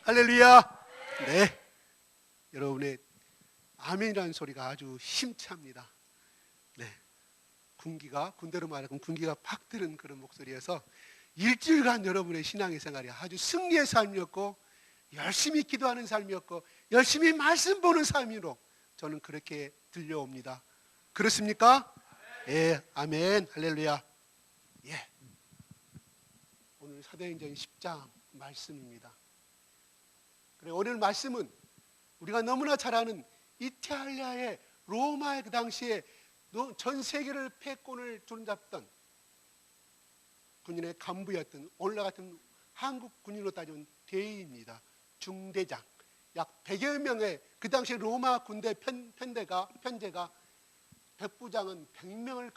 할렐루야. 네, 여러분의 아멘이라는 소리가 아주 힘찹니다. 네, 군대로 말하면 군기가 팍 드는 그런 목소리여서 일주일간 여러분의 신앙의 생활이 아주 승리의 삶이었고, 열심히 기도하는 삶이었고, 열심히 말씀 보는 삶으로 저는 그렇게 들려옵니다. 그렇습니까? 예, 아멘, 할렐루야. 예, 오늘 사도행전 10장 말씀입니다. 그래, 오늘 말씀은 우리가 너무나 잘 아는 이탈리아의 로마의 그 당시에 전 세계를 패권을 주름잡던 군인의 간부였던, 오늘날 같은 한국 군인으로 따지면 대위입니다. 중대장, 약 100여 명의 그 당시 로마 군대 편제가 백부장은 100명을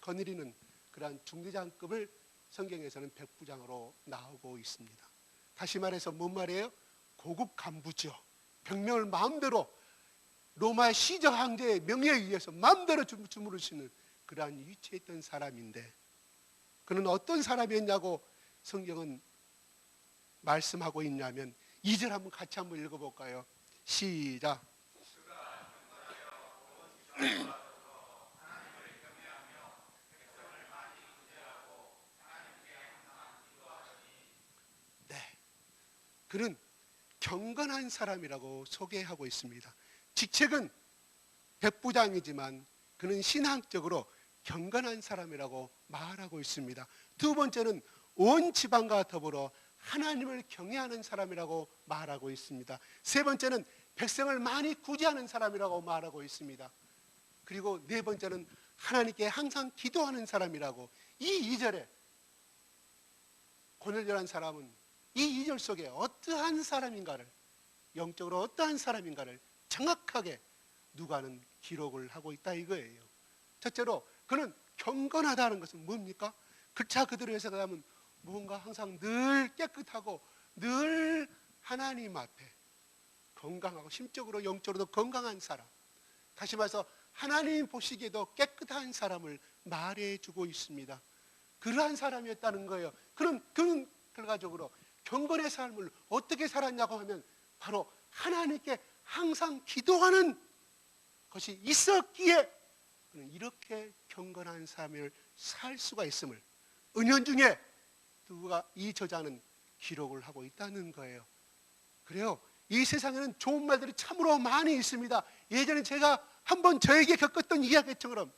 거느리는 그러한 중대장급을 성경에서는 백부장으로 나오고 있습니다. 다시 말해서 뭔 말이에요? 고급 간부죠. 100명을 마음대로 로마의 시저 황제의 명예에 의해서 마음대로 주무르시는 그러한 위치에 있던 사람인데, 그는 어떤 사람이었냐고 성경은 말씀하고 있냐면 2절 한번 같이 한번 읽어볼까요? 시작. 네, 그는 경건한 사람이라고 소개하고 있습니다. 직책은 백부장이지만 그는 신앙적으로 경건한 사람이라고 말하고 있습니다. 두 번째는 온 지방과 더불어 하나님을 경외하는 사람이라고 말하고 있습니다. 세 번째는 백성을 많이 구제하는 사람이라고 말하고 있습니다. 그리고 네 번째는 하나님께 항상 기도하는 사람이라고. 이 2절에 고넬료라는 사람은 이 2절 속에 어떠한 사람인가를, 영적으로 어떠한 사람인가를 정확하게 누가는 기록을 하고 있다 이거예요. 첫째로 그는 경건하다는 것은 뭡니까? 글자 그대로 해석하면 무언가 항상 늘 깨끗하고 늘 하나님 앞에 건강하고 심적으로 영적으로도 건강한 사람, 다시 말해서 하나님 보시기에도 깨끗한 사람을 말해주고 있습니다. 그러한 사람이었다는 거예요. 그는 결과적으로 경건의 삶을 어떻게 살았냐고 하면 바로 하나님께 항상 기도하는 것이 있었기에 그는 이렇게 경건한 삶을 살 수가 있음을 은연중에 누가 이 저자는 기록을 하고 있다는 거예요. 그래요, 이 세상에는 좋은 말들이 참으로 많이 있습니다. 예전에 제가 한번 저에게 겪었던 이야기처럼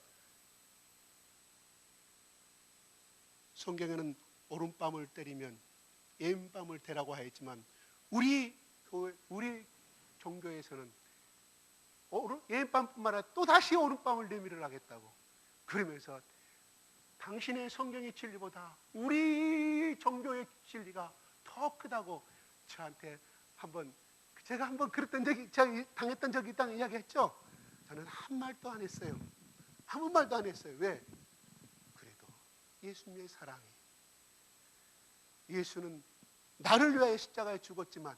성경에는 오른밤을 때리면 왼밤을 대라고 하였지만 우리 종교에서는 왼밤뿐만 아니라 또 다시 오른밤을 내밀을 하겠다고, 그러면서 당신의 성경의 진리보다 우리 종교의 진리가 더 크다고 저한테 제가 한번 그랬던 적이, 제가 당했던 적이 있다는 이야기했죠. 저는 한 말도 안 했어요. 아무 말도 안 했어요. 왜? 그래도 예수님의 사랑이, 예수는 나를 위하여 십자가에 죽었지만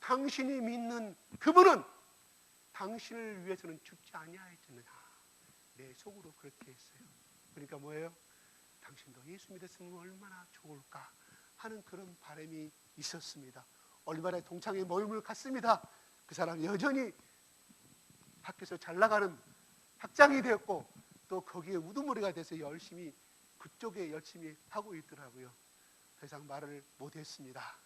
당신이 믿는 그분은 당신을 위해서는 죽지 아니하였느냐, 내 속으로 그렇게 했어요. 그러니까 뭐예요? 당신도 예수 믿었으면 얼마나 좋을까 하는 그런 바람이 있었습니다. 얼마나 동창회 모임을 갔습니다. 그 사람 여전히 학교에서 잘 나가는 학장이 되었고 또 거기에 우두머리가 돼서 그쪽에 열심히 하고 있더라고요. 더 이상 말을 못했습니다.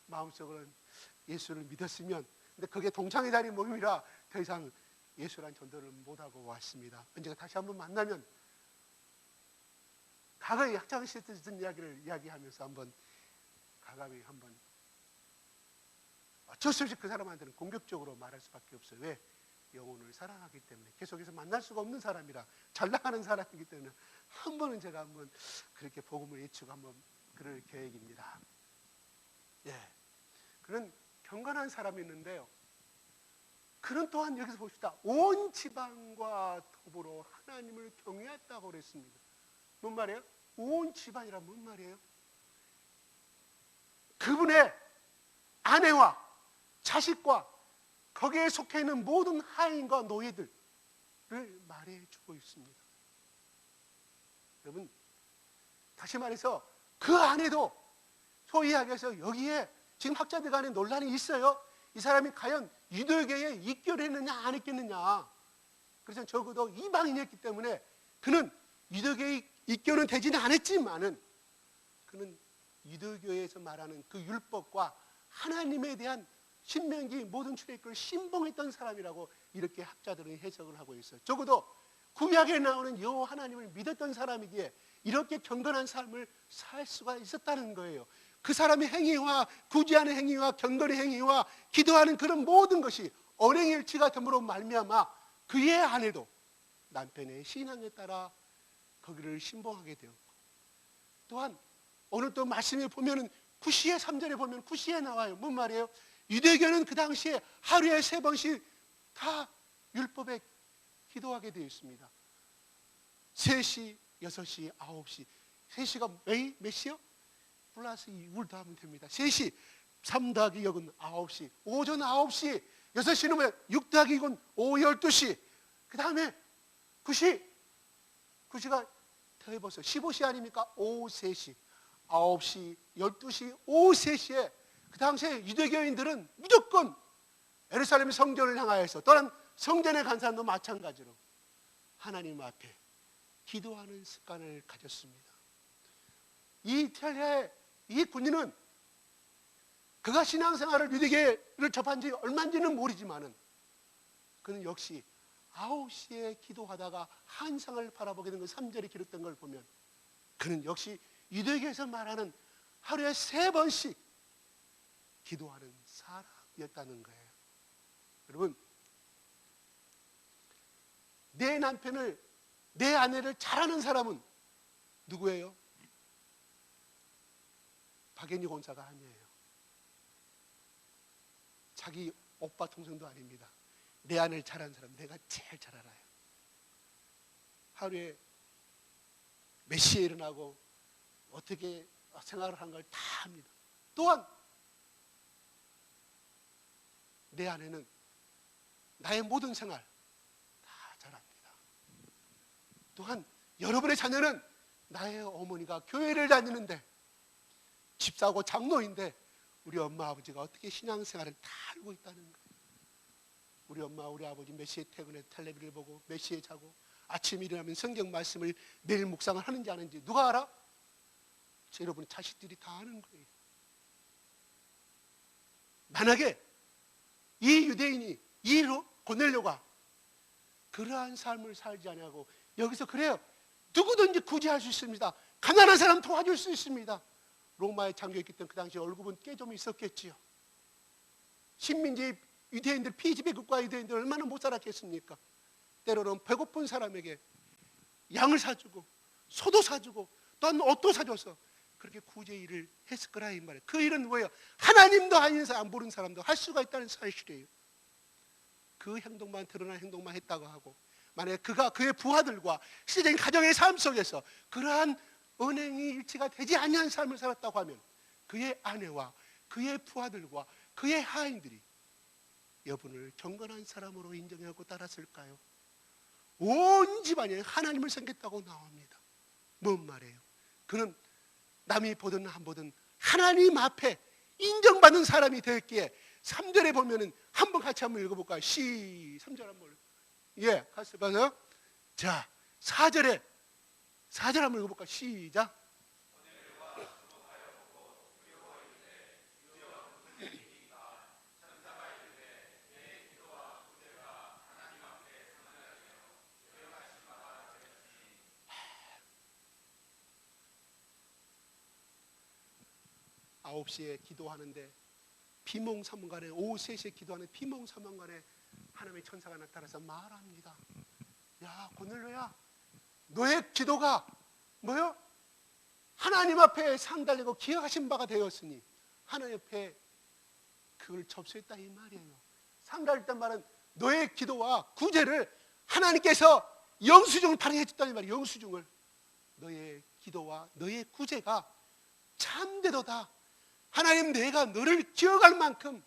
마음속으로는 예수를 믿었으면, 근데 그게 동창회 자리 모임이라 더 이상 예수란 전도를 못하고 왔습니다. 언젠가 다시 한번 만나면 과거의 학창시절 때 듣던 이야기를 이야기하면서 과감히 어쩔 수 없이 그 사람한테는 공격적으로 말할 수밖에 없어요. 왜? 영혼을 사랑하기 때문에, 계속해서 만날 수가 없는 사람이라, 잘 나가는 사람이기 때문에 제가 그렇게 복음을 외치고 그럴 계획입니다. 예, 그는 경건한 사람이었는데요, 그는 또한 여기서 봅시다. 온 지방과 더불어 하나님을 경외했다고 그랬습니다. 뭔 말이에요? 온 집안이란 뭔 말이에요? 그분의 아내와 자식과 거기에 속해 있는 모든 하인과 노예들을 말해주고 있습니다. 여러분, 다시 말해서 그 안에도 소위 이야기해서 여기에 지금 학자들 간에 논란이 있어요. 이 사람이 과연 유대교에 입교했느냐 안 했겠느냐. 그래서 적어도 이방인이었기 때문에 그는 유대교에 입교는 되지는 않았지만은 그는 유대교에서 말하는 그 율법과 하나님에 대한 신명기 모든 출애굽을 신봉했던 사람이라고 이렇게 학자들은 해석을 하고 있어요. 적어도 구약에 나오는 여호와 하나님을 믿었던 사람이기에 이렇게 경건한 삶을 살 수가 있었다는 거예요. 그 사람의 행위와 구제하는 행위와 경건의 행위와 기도하는 그런 모든 것이 언행일치가 됨으로 말미암아 그의 아내도 남편의 신앙에 따라 거기를 신봉하게 되었고, 또한 오늘 또 말씀에 보면은 구시의 3절에 보면 구시에 나와요. 뭔 말이에요? 유대교는 그 당시에 하루에 3번씩 다 율법에 기도하게 되어 있습니다. 3시, 6시, 9시. 3시가 몇 시요? 플러스 2을 더하면 됩니다. 3시, 3 더하기 6은 9시. 오전 9시. 6시는 뭐야? 6 더하기 6은 오후 12시. 그 다음에 9시. 9시가 더해보세요. 15시 아닙니까? 오후 3시. 9시, 12시, 오후 3시에 그 당시에 유대교인들은 무조건 예루살렘 성전을 향하여서 또는 성전에 간 사람도 마찬가지로 하나님 앞에 기도하는 습관을 가졌습니다. 이 이탈리아의 이 군인은 그가 신앙생활을 유대교를 접한 지 얼마인지는 모르지만은 그는 역시 9시에 기도하다가 한상을 바라보게 된 그 3절에 기록된 걸 보면 그는 역시 유대교에서 말하는 하루에 3번씩 기도하는 사람이었다는 거예요. 여러분, 내 남편을, 내 아내를 잘하는 사람은 누구예요? 박앤희 권사가 아니에요. 자기 오빠 동생도 아닙니다. 내 아내를 잘하는 사람, 내가 제일 잘 알아요. 하루에 몇 시에 일어나고 어떻게 생활을 한 걸 다 합니다. 또한 내 아내는 나의 모든 생활 다 잘합니다. 또한 여러분의 자녀는 나의 어머니가 교회를 다니는데 집사고 장로인데 우리 엄마 아버지가 어떻게 신앙생활을 다 알고 있다는 거예요. 우리 엄마 우리 아버지 몇 시에 퇴근해 텔레비를 보고 몇 시에 자고 아침에 일어나면 성경 말씀을 매일 묵상을 하는지 안 하는지 누가 알아? 여러분 자식들이 다 아는 거예요. 만약에 이 유대인이 이 고넬료가 그러한 삶을 살지 않냐고 여기서 그래요. 누구든지 구제할 수 있습니다. 가난한 사람 도와줄 수 있습니다. 로마에 잠겨있기 때문에 그 당시에 월급은 꽤 좀 있었겠지요. 식민지 유대인들, 피지배 국가 유대인들 얼마나 못 살았겠습니까? 때로는 배고픈 사람에게 양을 사주고 소도 사주고 또한 옷도 사줘서 그렇게 구제 일을 했을 거라 이 말이에요. 그 일은 뭐예요? 하나님도 아닌 사람, 안 부른 사람도 할 수가 있다는 사실이에요. 그 행동만, 드러난 행동만 했다고 하고 만약에 그가 그의 부하들과 실제적인 가정의 삶 속에서 그러한 은행이 일치가 되지 않는 삶을 살았다고 하면 그의 아내와 그의 부하들과 그의 하인들이 여분을 경건한 사람으로 인정하고 따랐을까요? 온 집안이 하나님을 섬겼다고 나옵니다. 뭔 말이에요? 그는 남이 보든 안 보든 하나님 앞에 인정받는 사람이 되었기에 3절에 보면은 한번 같이 한번 읽어볼까요? 3절 한번. 예, 같이 봐요. 자, 4절 한번 읽어볼까요? 시작. 아홉 시에 기도하는데 비몽사몽간에 오후 3시에 기도하는 비몽사몽간에 하나님의 천사가 나타나서 말합니다. 야, 고넬료야, 너의 기도가 뭐요? 하나님 앞에 상달리고 기억하신 바가 되었으니 하나님 앞에 그걸 접수했다 이 말이에요. 상달했단 말은 너의 기도와 구제를 하나님께서 영수증을 발행해 줬다는 말이에요. 영수증을. 너의 기도와 너의 구제가 참되도다. 하나님, 내가 너를 기억할 만큼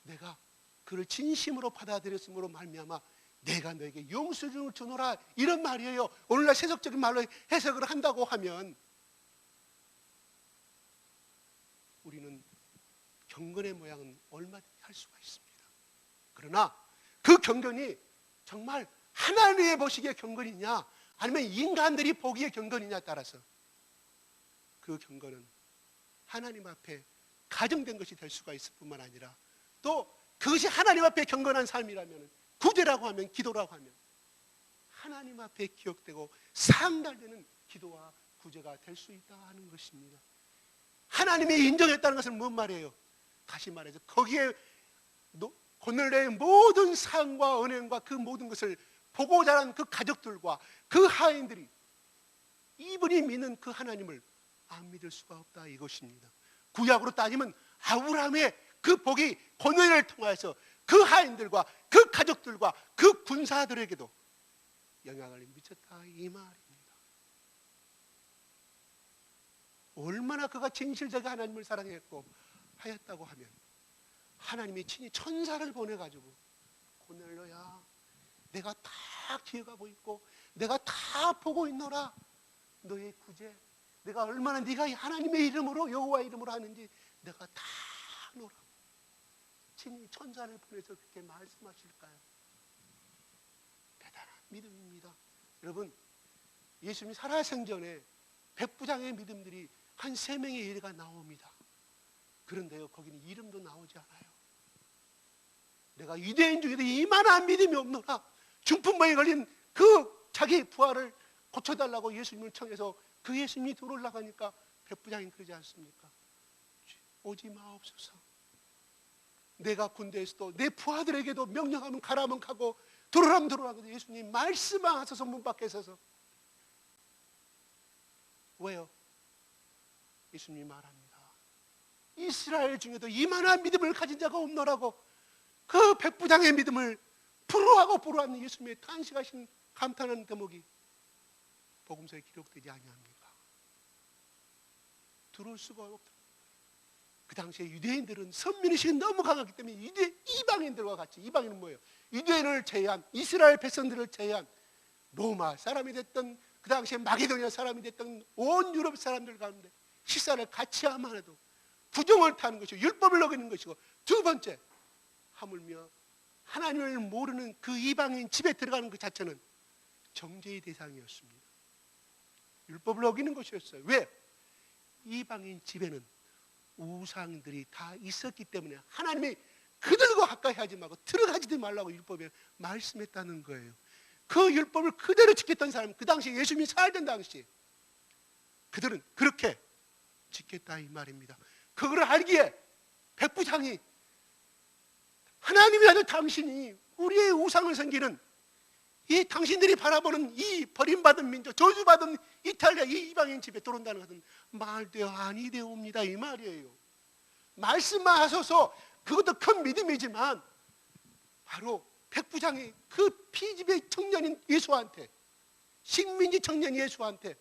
내가 그를 진심으로 받아들였으므로 말미암아 내가 너에게 영수증을 주노라, 이런 말이에요. 오늘날 세속적인 말로 해석을 한다고 하면 우리는 경건의 모양은 얼마든지 할 수가 있습니다. 그러나 그 경건이 정말 하나님의 보시기에 경건이냐 아니면 인간들이 보기에 경건이냐에 따라서 그 경건은 하나님 앞에 가정된 것이 될 수가 있을 뿐만 아니라 또 그것이 하나님 앞에 경건한 삶이라면 구제라고 하면 기도라고 하면 하나님 앞에 기억되고 상달되는 기도와 구제가 될 수 있다 하는 것입니다. 하나님이 인정했다는 것은 뭔 말이에요? 다시 말해서 거기에 고넬료의 모든 사랑과 은행과 그 모든 것을 보고 자란 그 가족들과 그 하인들이 이분이 믿는 그 하나님을 안 믿을 수가 없다 이것입니다. 구약으로 따지면 아브라함의 그 복이 고넬료를 통하여서 그 하인들과 그 가족들과 그 군사들에게도 영향을 미쳤다 이 말입니다. 얼마나 그가 진실되게 하나님을 사랑했고 하였다고 하면 하나님이 친히 천사를 보내가지고 고넬료야 내가 다 기억하고 있고 내가 다 보고 있노라 너의 구제 내가 얼마나 네가 하나님의 이름으로 여호와 이름으로 하는지 내가 다 노라 친히 천사를 보내서 그렇게 말씀하실까요? 대단한 믿음입니다. 여러분 예수님이 살아생전에 백부장의 믿음들이 한 3명의 예가 나옵니다. 그런데요 거기는 이름도 나오지 않아요. 내가 유대인 중에도 이만한 믿음이 없노라 중풍병에 걸린 그 자기 부하를 고쳐달라고 예수님을 청해서 그 예수님이 들어오려고 하니까 백부장이 그러지 않습니까? 오지 마옵소서. 내가 군대에서도 내 부하들에게도 명령하면 가라면 가고 들어오라면 들어오라고 예수님 말씀하셔서 문 밖에 서서 왜요? 예수님이 말합니다. 이스라엘 중에도 이만한 믿음을 가진 자가 없노라고 그 백부장의 믿음을 부러워하고 부러워하는 예수님의 탄식하신 감탄하는 대목이 복음서에 기록되지 아니합니까? 들어올 수가 없다. 그 당시에 유대인들은 선민의식이 너무 강하기 때문에 이방인들과 같이 이방인은 뭐예요? 유대인을 제외한 이스라엘 백성들을 제외한 로마 사람이 됐던 그 당시에 마게도니아 사람이 됐던 온 유럽 사람들 가운데 식사를 같이 하면 해도 부정을 타는 것이고 율법을 어기는 것이고 두 번째 하물며 하나님을 모르는 그 이방인 집에 들어가는 그 자체는 정죄의 대상이었습니다. 율법을 어기는 것이었어요. 왜? 이방인 집에는 우상들이 다 있었기 때문에 하나님이 그들과 가까이 하지 말고 들어가지도 말라고 율법에 말씀했다는 거예요. 그 율법을 그대로 지켰던 사람, 그 당시 예수님이 살던 당시 그들은 그렇게 지켰다 이 말입니다. 그걸 알기에 백부장이 하나님이 아들 당신이 우리의 우상을 섬기는 이 당신들이 바라보는 이 버림받은 민족, 저주받은 이탈리아 이 이방인 집에 들어온다는 것은 말되어 아니 되옵니다 이 말이에요. 말씀만 하셔서 그것도 큰 믿음이지만 바로 백부장이 그 피집의 청년인 예수한테 식민지 청년 예수한테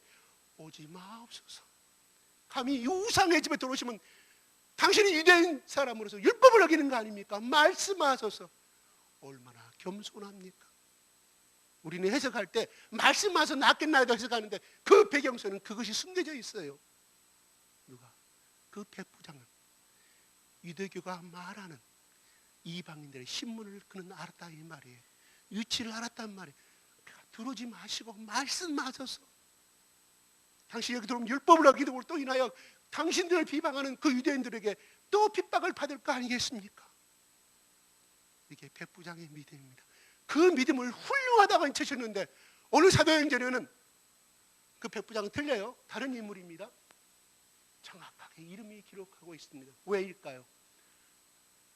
오지 마옵소서. 감히 이 우상의 집에 들어오시면 당신이 유대인 사람으로서 율법을 어기는 거 아닙니까? 말씀하셔서 얼마나 겸손합니까? 우리는 해석할 때 말씀하셔서 낫겠나요 해석하는데 그 배경서는 그것이 숨겨져 있어요. 누가? 그 백부장은 유대교가 말하는 이방인들의 신문을 그는 알았다 이 말이에요. 위치를 알았단 말이에요. 그러니까 들어오지 마시고 말씀하셔서 당신이 여기 들어오면 율법을 어기고 또 인하여 당신들을 비방하는 그 유대인들에게 또 핍박을 받을 거 아니겠습니까? 이게 백부장의 믿음입니다. 그 믿음을 훌륭하다고 쳐셨는데 어느 사도행전에는 그 백부장은 틀려요. 다른 인물입니다. 정확하게 이름이 기록하고 있습니다. 왜일까요?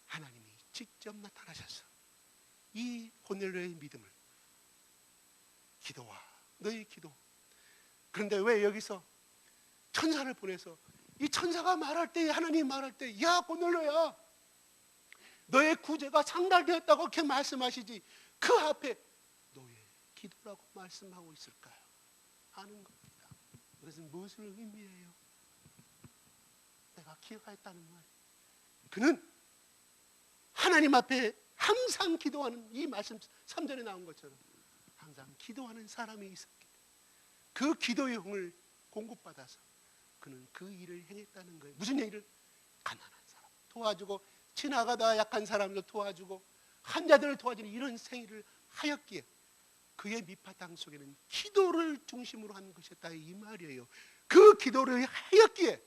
하나님이 직접 나타나셔서 이 고넬료의 믿음을 기도와 너의 기도. 그런데 왜 여기서 천사를 보내서 이 천사가 말할 때 하나님이 말할 때 야 고넬료야 너의 구제가 상달되었다고 그렇게 말씀하시지 그 앞에 너의 기도라고 말씀하고 있을까요? 하는 겁니다. 그것은 무엇을 의미해요? 내가 기억하였다는 말. 그는 하나님 앞에 항상 기도하는 이 말씀 3절에 나온 것처럼 항상 기도하는 사람이 있었기 때문에 그 기도의 형을 공급받아서 그는 그 일을 행했다는 거예요. 무슨 일을? 가난한 사람 도와주고, 지나가다 약한 사람들 도와주고, 환자들을 도와주는 이런 생일을 하였기에 그의 밑바탕 속에는 기도를 중심으로 한 것이었다, 이 말이에요. 그 기도를 하였기에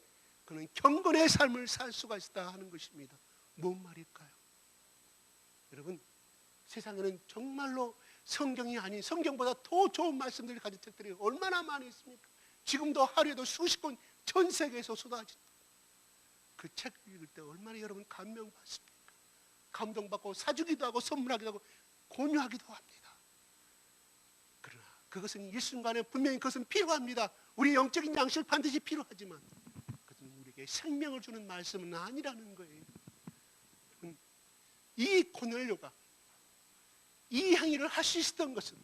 그는 경건의 삶을 살 수가 있었다 하는 것입니다. 뭔 말일까요? 여러분, 세상에는 정말로 성경이 아닌 성경보다 더 좋은 말씀들이 가진 책들이 얼마나 많이 있습니까? 지금도 하루에도 수십 권 전 세계에서 쏟아진다. 그 책을 읽을 때 얼마나 여러분 감명받습니까? 감동받고 사주기도 하고 선물하기도 하고 공유하기도 합니다. 그러나 그것은 일순간에 분명히 그것은 필요합니다. 우리 영적인 양식을 반드시 필요하지만 그것은 우리에게 생명을 주는 말씀은 아니라는 거예요. 이 고넬료가 이 행위를 할 수 있었던 것은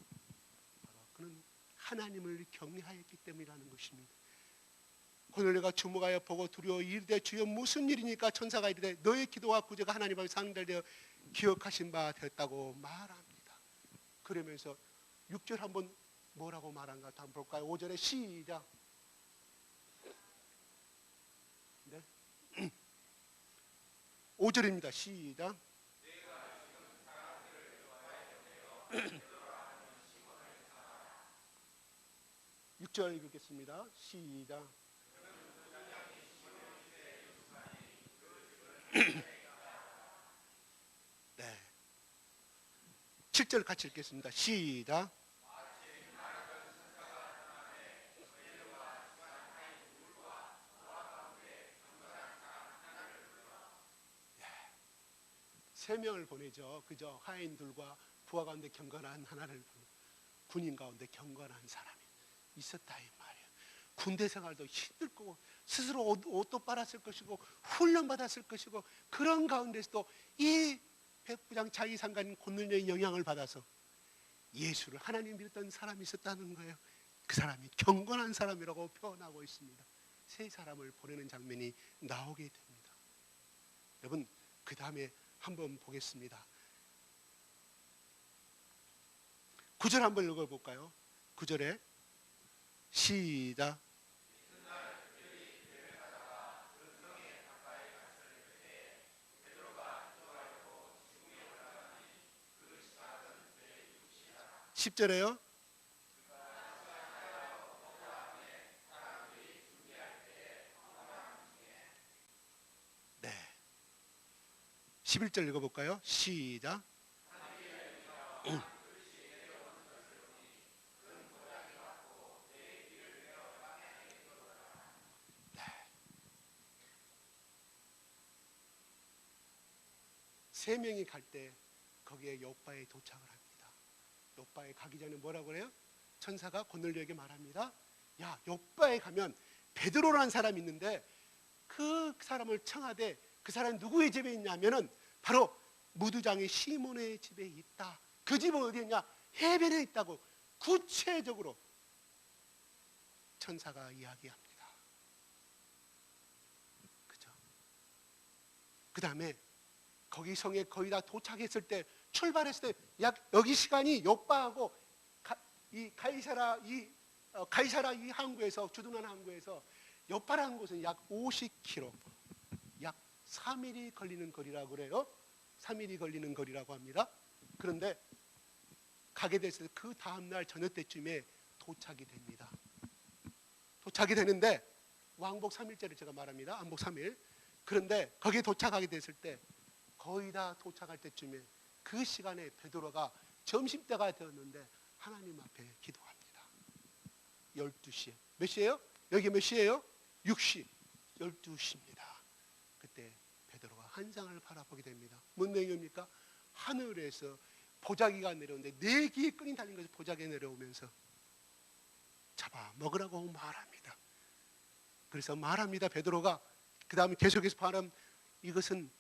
바로 그는 하나님을 경외하였기 때문이라는 것입니다. 고넬료가 주목하여 보고 두려워 이르되 주여 무슨 일이니까? 천사가 이르되 너의 기도와 구제가 하나님 앞에 상달되어 기억하신 바 되었다고 말합니다. 그러면서 6절 한번 뭐라고 말한가 한번 볼까요? 5절에 시작. 네. 5절입니다. 시작. 6절 읽겠습니다. 시작. 네. 7절 같이 읽겠습니다. 시작. 세 명을 보내죠. 그저 하인들과 부하 가운데 경건한 하나를 보내. 군인 가운데 경건한 사람이 있었다 이 말이에요. 군대 생활도 힘들 거고 스스로 옷도 빨았을 것이고 훈련 받았을 것이고 그런 가운데서도 이 백부장 자기 상관인 고넬료의 영향을 받아서 예수를 하나님 믿었던 사람이 있었다는 거예요. 그 사람이 경건한 사람이라고 표현하고 있습니다. 세 사람을 보내는 장면이 나오게 됩니다. 여러분, 그 다음에 한번 보겠습니다. 9절 한번 읽어볼까요? 9절에 시작. 10절에요. 네. 11절 읽어볼까요? 시작. 세 명이 갈 때 거기에 욥바에 도착을 합니다. 욥바에 가기 전에 뭐라고 그래요? 천사가 고넬료에게 말합니다. 야, 욥바에 가면 베드로라는 사람이 있는데 그 사람을 청하되 그 사람이 누구의 집에 있냐면은 바로 무두장의 시몬의 집에 있다. 그 집은 어디에 있냐? 해변에 있다고 구체적으로 천사가 이야기합니다. 그죠? 그 다음에 거기 성에 거의 다 도착했을 때, 출발했을 때 약 여기 시간이 욥바하고 이 가이사라 이 항구에서, 주둔한 항구에서 욥바라는 곳은 약 50km, 약 3일이 걸리는 거리라고 그래요. 3일이 걸리는 거리라고 합니다. 그런데 가게 됐을 때 그 다음날 저녁 때쯤에 도착이 됩니다. 도착이 되는데 왕복 3일째를 제가 말합니다. 왕복 3일. 그런데 거기에 도착하게 됐을 때 거의 다 도착할 때쯤에 그 시간에 베드로가 점심때가 되었는데 하나님 앞에 기도합니다. 12시에. 몇 시예요? 여기 몇 시예요? 6시. 12시입니다. 그때 베드로가 한상을 바라보게 됩니다. 뭔 내용입니까? 하늘에서 보자기가 내려오는데 네 개의 끈이 달린 것이 보자기에 내려오면서 잡아 먹으라고 말합니다. 그래서 말합니다. 베드로가 그 다음에 계속해서 말하면 이것은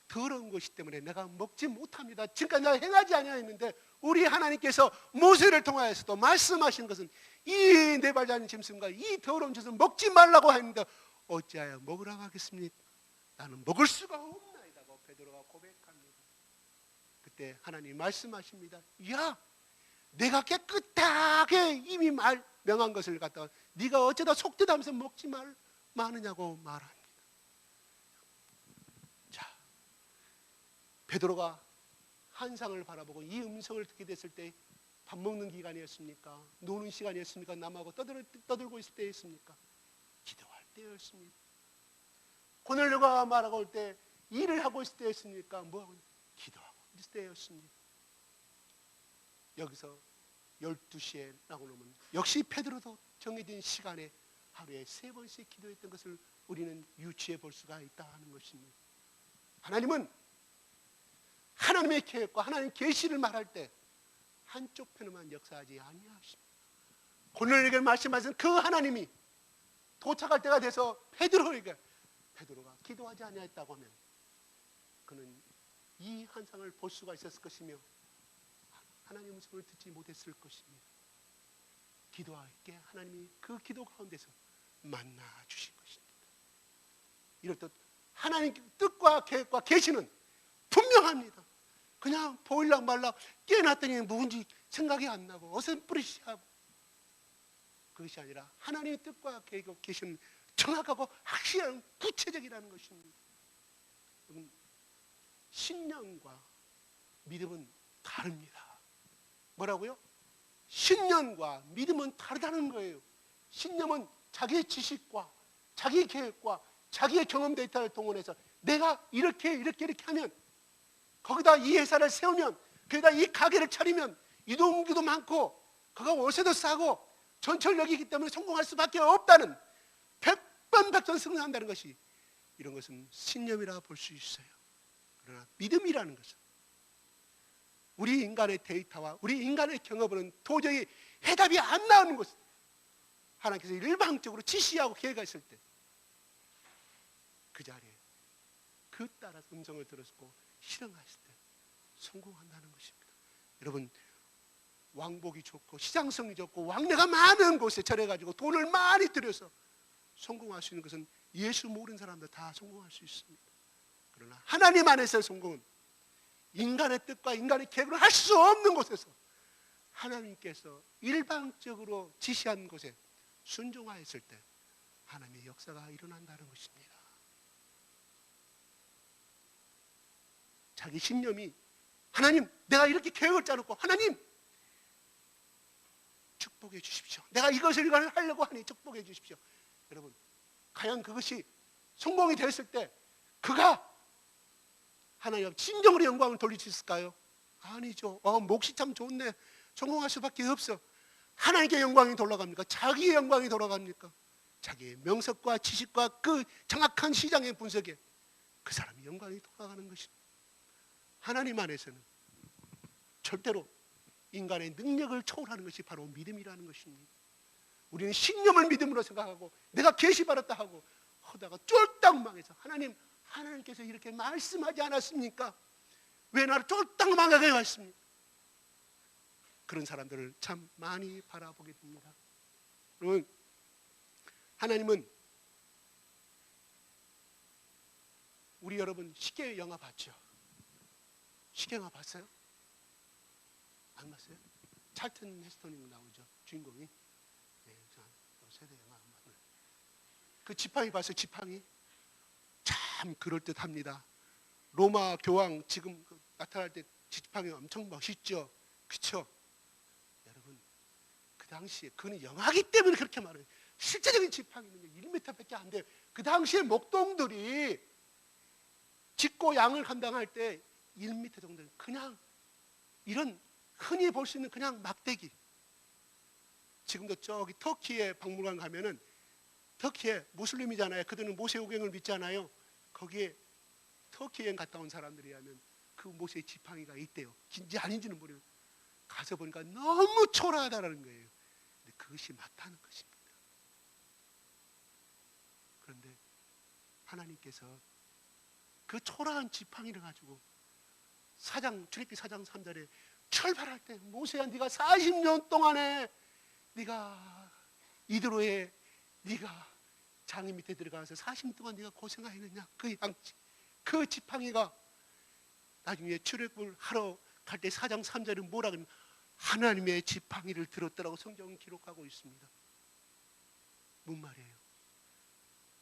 더러운 것이 때문에 내가 먹지 못합니다. 지금까지 내가 행하지 아니하였는데 우리 하나님께서 모세를 통하여서도 말씀하신 것은 이 네발 달린 짐승과 이 더러운 짓을 먹지 말라고 했는데 어찌하여 먹으라고 하겠습니까? 나는 먹을 수가 없나이다고 베드로가 고백합니다. 그때 하나님 말씀하십니다. 야, 내가 깨끗하게 이미 명한 것을 갖다가 네가 어쩌다 속되다면서 먹지 마느냐고 말합니다. 베드로가 환상을 바라보고 이 음성을 듣게 됐을 때 밥 먹는 기간이었습니까? 노는 시간이었습니까? 남하고 떠들고 있을 때였습니까? 기도할 때였습니다. 고넬료가 말하고 올 때 일을 하고 있을 때였습니까? 뭐하고? 기도하고 있을 때였습니다. 여기서 12시에 나오면 역시 베드로도 정해진 시간에 하루에 3번씩 기도했던 것을 우리는 유추해 볼 수가 있다 하는 것입니다. 하나님은 하나님의 계획과 하나님의 계시를 말할 때 한쪽 편에만 역사하지 아니하십니다. 고넬료에게 말씀하신 그 하나님이 도착할 때가 돼서 베드로가 기도하지 아니했다고 하면 그는 이 환상을 볼 수가 있었을 것이며 하나님의 음성을 듣지 못했을 것입니다. 기도할 때 하나님이 그 기도 가운데서 만나 주신 것입니다. 이렇듯 하나님 뜻과 계획과 계시는 분명합니다. 그냥 보일락 말락 깨어났더니 누군지 생각이 안 나고 어슴푸리시하고 그것이 아니라 하나님의 뜻과 계획과 계시는 정확하고 확실한 구체적이라는 것입니다. 신념과 믿음은 다릅니다. 뭐라고요? 신념과 믿음은 다르다는 거예요. 신념은 자기의 지식과 자기의 계획과 자기의 경험 데이터를 동원해서 내가 이렇게 하면 거기다 이 회사를 세우면 거기다 이 가게를 차리면 이동기도 많고 그가 월세도 싸고 전철역이기 때문에 성공할 수밖에 없다는 100번 100번 승리한다는 것이 이런 것은 신념이라 볼 수 있어요. 그러나 믿음이라는 것은 우리 인간의 데이터와 우리 인간의 경험으로는 도저히 해답이 안 나오는 것은 하나님께서 일방적으로 지시하고 계획했을 때 그 자리에 그 따라 음성을 들었고 실행했을 때 성공한다는 것입니다. 여러분 왕복이 좋고 시장성이 좋고 왕래가 많은 곳에 절해가지고 돈을 많이 들여서 성공할 수 있는 것은 예수 모르는 사람들 다 성공할 수 있습니다. 그러나 하나님 안에서의 성공은 인간의 뜻과 인간의 계획을 할 수 없는 곳에서 하나님께서 일방적으로 지시한 곳에 순종하였을 때 하나님의 역사가 일어난다는 것입니다. 자기 신념이 하나님 내가 이렇게 계획을 짜놓고 하나님 축복해 주십시오. 내가 이것을 하려고 하니 축복해 주십시오. 여러분 과연 그것이 성공이 됐을 때 그가 하나님 앞에 진정으로 영광을 돌릴 수 있을까요? 아니죠. 몫이 참 좋네. 성공할 수밖에 없어. 하나님께 영광이 돌아갑니까? 자기의 영광이 돌아갑니까? 자기의 명석과 지식과 그 정확한 시장의 분석에 그 사람의 영광이 돌아가는 것입니다. 하나님 안에서는 절대로 인간의 능력을 초월하는 것이 바로 믿음이라는 것입니다. 우리는 신념을 믿음으로 생각하고 내가 계시받았다 하고 하다가 쫄딱 망해서 하나님께서 이렇게 말씀하지 않았습니까? 왜 나를 쫄딱 망하게 하셨습니까? 그런 사람들을 참 많이 바라보게 됩니다. 여러분 하나님은 우리 여러분 시계 영화 봤죠? 시계 영화 봤어요? 안 봤어요? 찰튼 헤스턴이 나오죠 주인공이. 네, 세대 영화 안 봤어요. 그 지팡이 봤어요? 지팡이 참 그럴듯합니다. 로마 교황 지금 나타날 때 지팡이 엄청 멋있죠, 그렇죠? 여러분 그 당시에 그는 영화기 때문에 그렇게 말해요. 실제적인 지팡이는 1m밖에 안 돼요. 그 당시에 목동들이 짓고 양을 감당할 때 1m 정도는 그냥 이런 흔히 볼 수 있는 그냥 막대기. 지금도 저기 터키에 박물관 가면은 터키에 무슬림이잖아요. 그들은 모세오경을 믿잖아요. 거기에 터키 여행 갔다 온 사람들이 하면 그 모세 지팡이가 있대요. 인지 아닌지는 모르겠어요. 가서 보니까 너무 초라하다는 거예요. 근데 그것이 맞다는 것입니다. 그런데 하나님께서 그 초라한 지팡이를 가지고 출애굽기 4장 3절에 출발할 때 모세야 네가 40년 동안에 네가 이드로에 네가 장이 밑에 들어가서 40년 동안 네가 고생하였느냐 그 지팡이가 나중에 출애굽을 하러 갈 때 4장 3절은 뭐라 그러면 하나님의 지팡이를 들었더라고 성경은 기록하고 있습니다. 뭔 말이에요?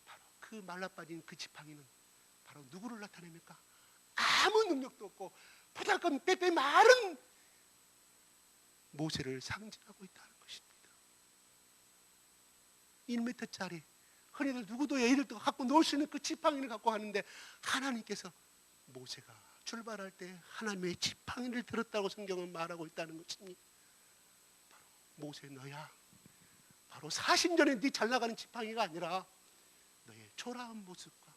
바로 그 말라빠진 그 지팡이는 바로 누구를 나타냅니까? 아무 능력도 없고 보잘것 빼빼 마른 모세를 상징하고 있다는 것입니다. 1m짜리 흔히들 누구도 애들도 갖고 놀 수 있는 그 지팡이를 갖고 하는데 하나님께서 모세가 출발할 때 하나님의 지팡이를 들었다고 성경은 말하고 있다는 것입니다. 바로 모세 너야. 바로 40년에 네 잘 나가는 지팡이가 아니라 너의 초라한 모습과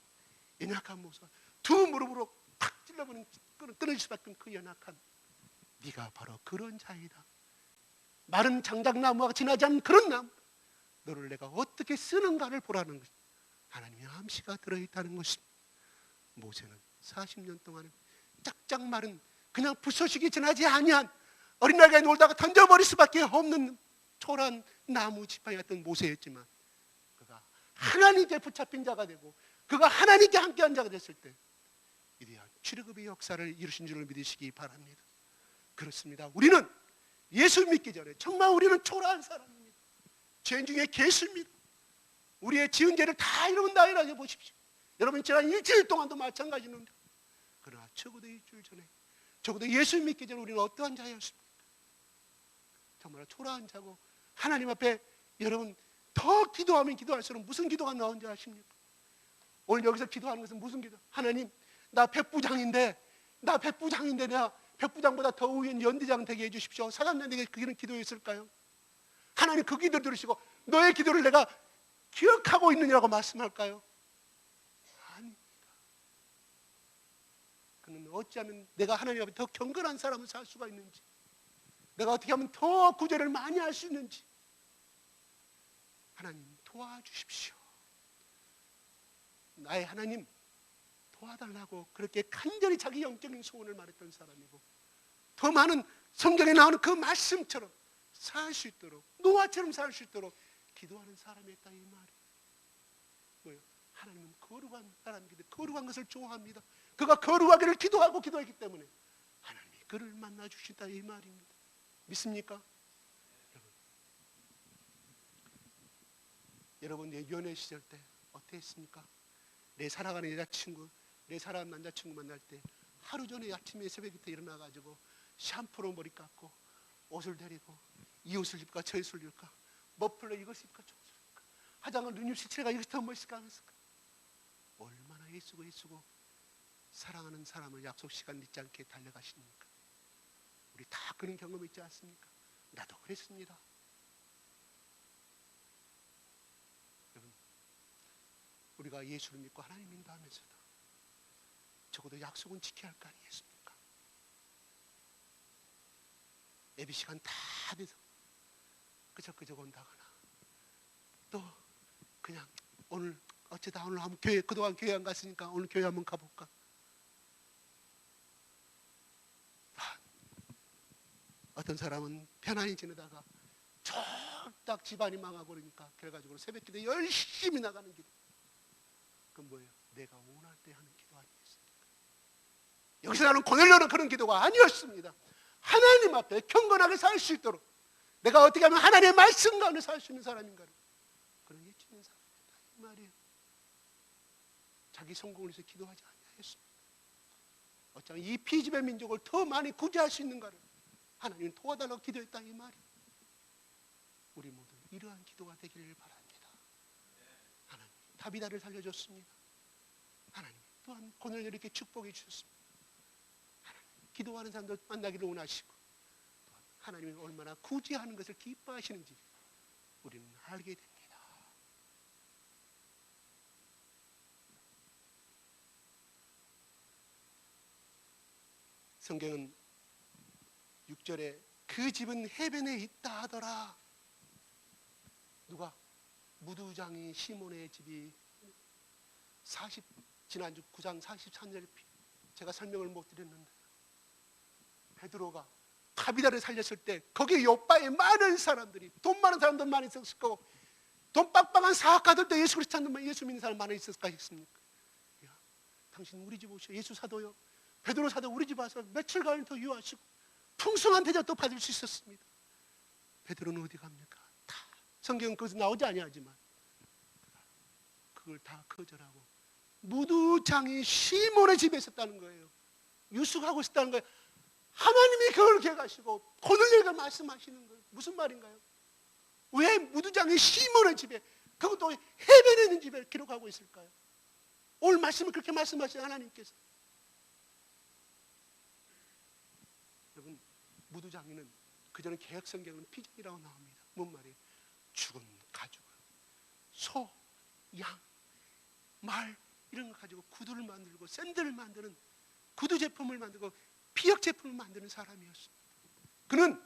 연약한 모습, 두 무릎으로 탁 찔러버리는 끊어질 수밖에 없는 그 연약한 네가 바로 그런 자이다. 마른 장작나무가 지나지 않는 그런 나무, 너를 내가 어떻게 쓰는가를 보라는 것. 하나님의 암시가 들어있다는 것입니다. 모세는 40년 동안은 짝짝 마른 그냥 부서지기 지나지 아니한 어린아이가 놀다가 던져버릴 수밖에 없는 초라한 나무 지팡이였던 모세였지만 그가 하나님께 붙잡힌 자가 되고 그가 하나님께 함께한 자가 됐을 때 위대한 출애굽의 역사를 이루신 줄을 믿으시기 바랍니다. 그렇습니다. 우리는 예수 믿기 전에 정말 우리는 초라한 사람입니다. 죄인 중에 개수입니다. 우리의 지은 죄를 다 여러분 나열하게 보십시오. 여러분 지난 일주일 동안도 마찬가지인데 그러나 적어도 일주일 전에 적어도 예수 믿기 전에 우리는 어떠한 자였습니까? 정말 초라한 자고 하나님 앞에 여러분 더 기도하면 기도할수록 무슨 기도가 나온지 아십니까? 오늘 여기서 기도하는 것은 무슨 기도? 하나님 나 백부장인데 내가 백부장보다 더 위인 연대장 되게 해주십시오. 사감장에게 그기는 기도였을까요? 하나님 그 기도를 들으시고 너의 기도를 내가 기억하고 있느냐고 말씀할까요? 아닙니다. 그는 어찌하면 내가 하나님 앞에 더 경건한 사람을 살 수가 있는지, 내가 어떻게 하면 더 구제를 많이 할 수 있는지 하나님 도와주십시오. 나의 하나님 도와달라고 그렇게 간절히 자기 영적인 소원을 말했던 사람이고 더 많은 성경에 나오는 그 말씀처럼 살 수 있도록 노아처럼 살 수 있도록 기도하는 사람이었다 이 말이에요. 뭐예요? 하나님은 거룩한 사람이기 때문에 거룩한 것을 좋아합니다. 그가 거룩하기를 기도하고 기도했기 때문에 하나님이 그를 만나 주신다 이 말입니다. 믿습니까? 여러분 내 연애 시절 때 어땠습니까? 내 사랑하는 여자친구, 내 사랑하는 남자친구 만날 때 하루 전에 아침에 새벽부터 일어나가지고 샴푸로 머리 깎고 옷을 데리고 이 옷을 입을까 저 옷을 입을까 머플러 이것을 입을까 저 옷을 입을까 화장을 눈입술 칠해가 이것이 더 멋있을까 안 했을까? 얼마나 애쓰고 사랑하는 사람을 약속 시간 늦지 않게 달려가십니까? 우리 다 그런 경험 있지 않습니까? 나도 그랬습니다. 여러분 우리가 예수를 믿고 하나님 인도하면서도 적어도 약속은 지켜야 할 거 아니겠습니까? 예배 시간 다 돼서 끄적끄적 온다거나 또 그냥 오늘 어쩌다 오늘 한번 교회 그동안 교회 안 갔으니까 오늘 교회 한번 가볼까? 어떤 사람은 편안히 지내다가 쫄딱 집안이 망하고 그러니까 결과적으로 새벽기도 열심히 나가는 기도. 그건 뭐예요? 내가 원할 때 하는 기도 아니겠습니까? 여기서 나는 고넬료는 그런 기도가 아니었습니다. 하나님 앞에 경건하게 살 수 있도록 내가 어떻게 하면 하나님의 말씀 가운데 살 수 있는 사람인가를 그런 예치는 사람이다 이 말이에요. 자기 성공을 위해서 기도하지 아니하였습니다. 어쩌면 이 피지배 민족을 더 많이 구제할 수 있는가를 하나님은 도와달라고 기도했다 이 말이에요. 우리 모두 이러한 기도가 되기를 바랍니다. 하나님 다비다를 살려줬습니다. 하나님 또한 고넬료를 이렇게 축복해 주셨습니다. 하나님 기도하는 사람들 만나기를 원하시고 또한 하나님이 얼마나 구제하는 것을 기뻐하시는지 우리는 알게 됩니다. 성경은 6절에 그 집은 해변에 있다 하더라. 누가? 무두장이 시몬의 집이 지난주 9장 43절 제가 설명을 못 드렸는데 베드로가 다비다를 살렸을 때 거기 요바에 많은 사람들이 돈 많은 사람도 많이 있었을 거고 돈 빵빵한 사학가들도 예수 그리스도 찾는 예수 믿는 사람 많이 있었을까 했습니까? 야, 당신 우리 집 오시오. 예수 사도요. 베드로 사도 우리 집 와서 며칠간 더 유하시고 풍성한 대접도 받을 수 있었습니다. 베드로는 어디 갑니까? 다 성경은 거기서 나오지 아니하지만 그걸 다 거절하고 무두장이 시몬의 집에 있었다는 거예요. 유숙하고 있었다는 거예요. 하나님이 그걸 기억하시고 고넬료에게 말씀하시는 거예요. 무슨 말인가요? 왜 무두장의 시몬의 집에, 그것도 해변에 있는 집에 기록하고 있을까요? 오늘 말씀을 그렇게 말씀하신 하나님께서. 여러분, 무두장에는 그전에 개혁성경은 피정이라고 나옵니다. 뭔 말이에요? 죽은 가죽을 소, 양, 말 이런 거 가지고 구두를 만들고 샌들을 만드는 구두 제품을 만들고 피혁 제품을 만드는 사람이었습니다. 그는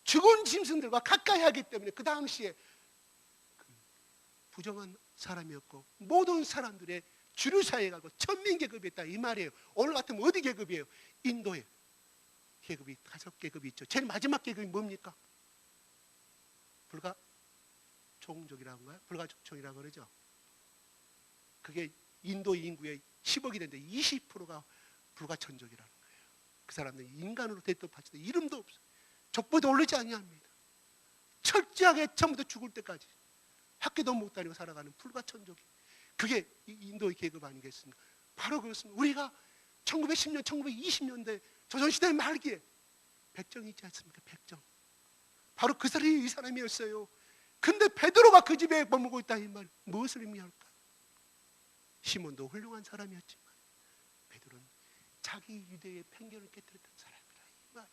죽은 짐승들과 가까이 하기 때문에 그 당시에 부정한 사람이었고 모든 사람들의 주류 사회에 가고 천민 계급이었다 이 말이에요. 오늘 같으면 어디 계급이에요? 인도에 계급이 5계급이 있죠. 제일 마지막 계급이 뭡니까? 불가종족이라고인가요? 불가족종이라고 그러죠. 그게 인도 인구의 10억이 되는데 20%가 불가천족이라는 거예요. 그 사람들이 인간으로 대접받지도 이름도 없어요. 족보도 오르지 아니합니다. 철저하게 처음부터 죽을 때까지 학교도 못 다니고 살아가는 불가천족이, 그게 인도의 계급 아니겠습니까? 바로 그렇습니다. 우리가 1910년, 1920년대 조선시대 말기에 백정이 있지 않습니까? 백정. 바로 그 사람이 이 사람이었어요. 근데 베드로가 그 집에 머물고 있다 이 말, 무엇을 의미할까? 시몬도 훌륭한 사람이었지만 베드로는 자기 유대의 편견을 깨뜨렸던 사람이라 이 말이에요.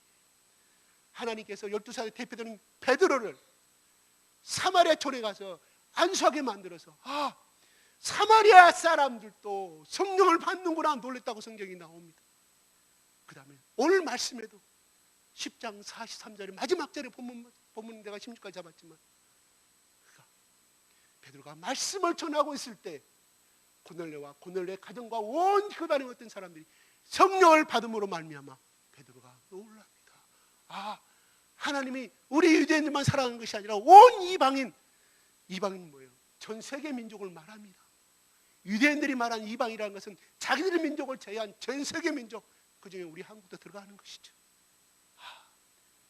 하나님께서 12살의 대표되는 베드로를 사마리아 촌에 가서 안수하게 만들어서 사마리아 사람들도 성령을 받는구나 놀랬다고 성경이 나옵니다. 그 다음에 오늘 말씀에도 10장 43절의 마지막 절에 본문 내가 16까지 잡았지만 베드로가 말씀을 전하고 있을 때 고넬료와 고넬료의 가정과 온 그 반에 어떤 사람들이 성령을 받음으로 말미암아 베드로가 놀랍니다. 하나님이 우리 유대인들만 사랑하는 것이 아니라 온 이방인 뭐예요? 전 세계 민족을 말합니다. 유대인들이 말하는 이방이라는 것은 자기들의 민족을 제외한 전 세계 민족, 그 중에 우리 한국도 들어가는 것이죠.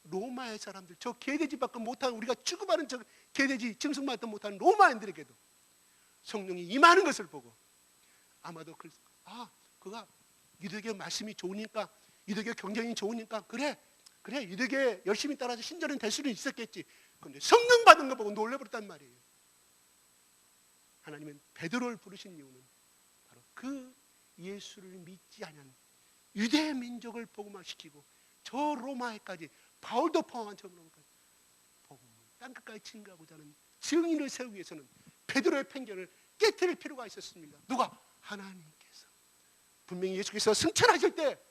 로마의 사람들, 저 개돼지밖에 못하는, 우리가 취급하는 저 개돼지 짐승만도 못하는 로마인들에게도 성령이 임하는 것을 보고 아마도 그가 유대교 말씀이 좋으니까, 유대교 경쟁이 좋으니까 그래 유대교에 열심히 따라서 신전은 될 수는 있었겠지. 그런데 성령 받은 거 보고 놀래버렸단 말이에요. 하나님은 베드로를 부르신 이유는 바로 그 예수를 믿지 않은 유대 민족을 복음화시키고 저 로마에까지, 바울도 포함한 저 로마까지 복음을 땅끝까지 증거하고자 하는 증인을 세우기 위해서는 베드로의 편견을 깨뜨릴 필요가 있었습니다. 누가? 하나님께서. 분명히 예수께서 승천하실 때